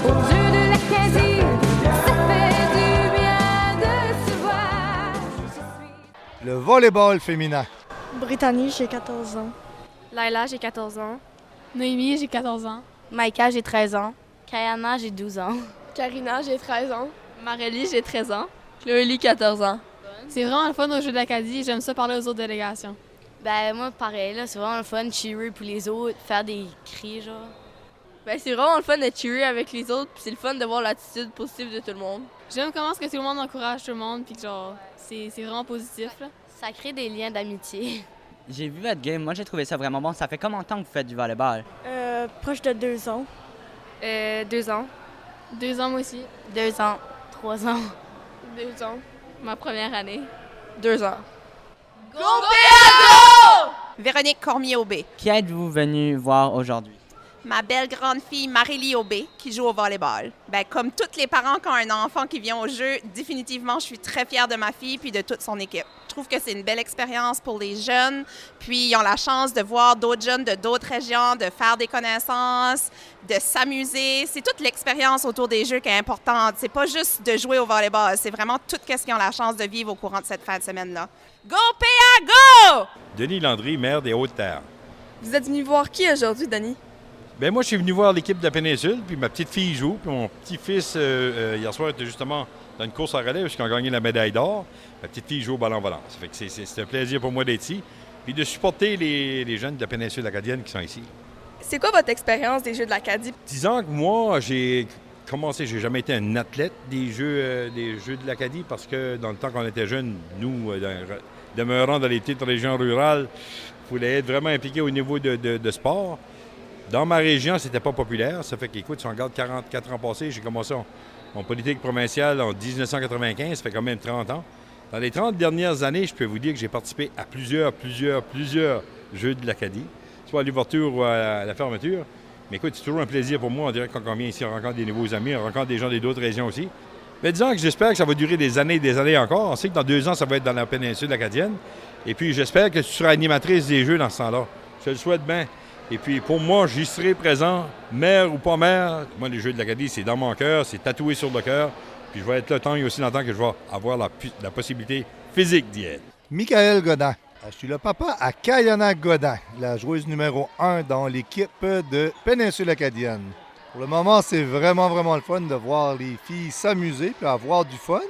Aux Jeux de l'Acadie, ça fait du bien de se voir. Le volleyball féminin. Brittany, j'ai 14 ans. Laila, j'ai 14 ans. Noémie, j'ai 14 ans. Maïka, j'ai 13 ans. Kayana, j'ai 12 ans. Karina, j'ai 13 ans. Marélie, j'ai 13 ans. Chloé, 14 ans. C'est vraiment le fun aux Jeux de l'Acadie. J'aime ça parler aux autres délégations. Ben moi, pareil, là, c'est vraiment le fun de cheerer pour les autres, faire des cris, genre. Ben, c'est vraiment le fun de cheerer avec les autres, puis c'est le fun de voir l'attitude positive de tout le monde. J'aime comment est-ce que tout le monde encourage tout le monde, puis que genre, c'est vraiment positif, là. Ça crée des liens d'amitié. J'ai vu votre game, moi j'ai trouvé ça vraiment bon. Ça fait combien de temps que vous faites du volleyball? Proche de 2 ans. 2 ans. 2 ans, moi aussi. 2 ans. 3 ans. 2 ans. Ma première année. 2 ans. Véronique Cormier-Aubé. Qui êtes-vous venu voir aujourd'hui? Ma belle grande fille Marélie Aubé qui joue au volleyball. Ben, comme tous les parents qui ont un enfant qui vient au jeu, définitivement, je suis très fière de ma fille puis de toute son équipe. Je trouve que c'est une belle expérience pour les jeunes. Puis ils ont la chance de voir d'autres jeunes de d'autres régions, de faire des connaissances, de s'amuser. C'est toute l'expérience autour des jeux qui est importante. C'est pas juste de jouer au volleyball, c'est vraiment tout ce qu'ils ont la chance de vivre au courant de cette fin de semaine-là. Go PA, go! Denis Landry, maire des Hautes-Terres. Vous êtes venu voir qui aujourd'hui, Denis? Ben moi, je suis venu voir l'équipe de la péninsule, puis ma petite fille joue, puis mon petit-fils, hier soir, était justement dans une course à relais, puisqu'ils ont gagné la médaille d'or. Ma petite fille joue au ballon volant. Ça fait que c'est un plaisir pour moi d'être ici, puis de supporter les jeunes de la péninsule acadienne qui sont ici. C'est quoi votre expérience des Jeux de l'Acadie? Disons que moi, j'ai jamais été un athlète des Jeux de l'Acadie, parce que dans le temps qu'on était jeunes, nous, demeurant dans les petites régions rurales, il fallait être vraiment impliqué au niveau de sport. Dans ma région, c'était pas populaire. Ça fait qu'écoute, si on regarde 44 ans passés, j'ai commencé en politique provinciale en 1995, ça fait quand même 30 ans. Dans les 30 dernières années, je peux vous dire que j'ai participé à plusieurs Jeux de l'Acadie, soit à l'ouverture ou à la fermeture. Mais écoute, c'est toujours un plaisir pour moi. On dirait que quand on vient ici, on rencontre des nouveaux amis, on rencontre des gens d'autres régions aussi. Mais disons que j'espère que ça va durer des années encore. On sait que dans 2 ans, ça va être dans la péninsule acadienne. Et puis, j'espère que tu seras animatrice des Jeux dans ce temps-là. Je te le souhaite bien. Et puis, pour moi, j'y serai présent, maire ou pas maire. Moi, les Jeux de l'Acadie, c'est dans mon cœur, c'est tatoué sur le cœur. Puis, je vais être là tant et aussi longtemps que je vais avoir la possibilité physique d'y être. Michael Godin. Je suis le papa à Kayana Godin, la joueuse numéro 1 dans l'équipe de Péninsule acadienne. Pour le moment, c'est vraiment le fun de voir les filles s'amuser et avoir du fun.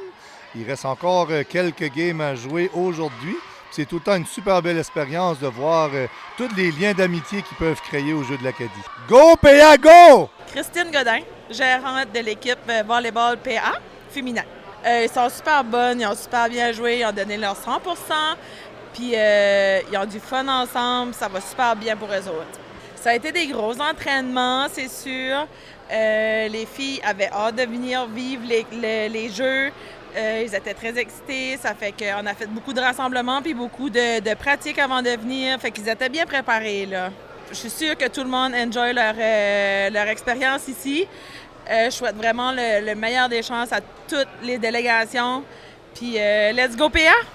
Il reste encore quelques games à jouer aujourd'hui. C'est tout le temps une super belle expérience de voir tous les liens d'amitié qu'ils peuvent créer au Jeux de l'Acadie. Go PA, go! Christine Godin, gérante de l'équipe volleyball PA féminin. Ils sont super bonnes, ils ont super bien joué, ils ont donné leur 100%, puis ils ont du fun ensemble, ça va super bien pour eux autres. Ça a été des gros entraînements, c'est sûr. Les filles avaient hâte de venir vivre les jeux. Ils étaient très excités, ça fait qu'on a fait beaucoup de rassemblements puis beaucoup de pratiques avant de venir, fait qu'ils étaient bien préparés, là. Je suis sûre que tout le monde enjoy leur expérience ici. Je souhaite vraiment le meilleur des chances à toutes les délégations. Puis let's go PA!